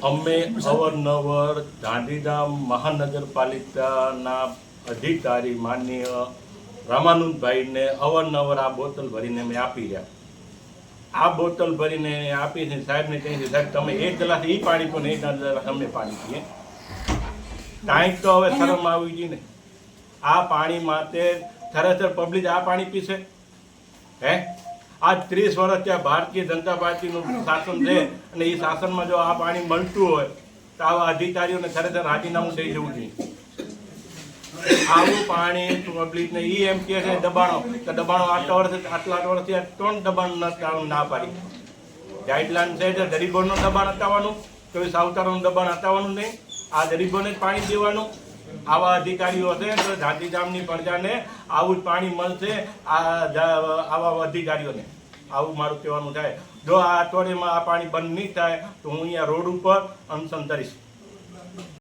અમે અવારનવાર ગાંધીધામ મહાનગરપાલિકાના અધિકારી માનનીય રામાનંદભાઈને અવારનવાર આ બોટલ ભરીને મેં આપી રહ્યા. આ બોટલ ભરીને આપીને સાહેબને કહીએ, સાહેબ તમે એક ગ્લાસ એ પાણી પીઓ ને એક ગ્લાસ અમે પાણી પીએ. કાંઈક તો હવે શરમ આવી ગઈ ને. આ પાણી માટે ખરેખર પબ્લિક આ પાણી પીશે? હે, આજ 30 વર્ષ ત્યાં ભારતીય જનતા પાર્ટીનું શાસન છે અને એ શાસનમાં જો આ પાણી મળતું હોય તો આવા અધિકારીઓને ખરેખર રાજીનામું દઈ જવું જોઈએ. આવું પાણી પબ્લિકને એ એમ કહે છે દબાણો, તો દબાણો આટલા વર્ષથી ત્રણ દબાણ ના પાડી. ગાઈડલાઈન છે જે ગરીબોનું દબાણ હટાવવાનું, કોઈ સાવકારોનું દબાણ હટાવવાનું નહીં, આ ગરીબોને જ પાણી દેવાનું. આવા અધિકારીઓ છે તો ગાંધીધામની પ્રજાને આવું જ પાણી મળશે. આવા અધિકારીઓને આવું મારું કહેવાનું થાય. જો આ અઠવાડિયામાં આ પાણી બંધ નહીં થાય તો હું અહીંયા રોડ ઉપર અનશન કરીશ.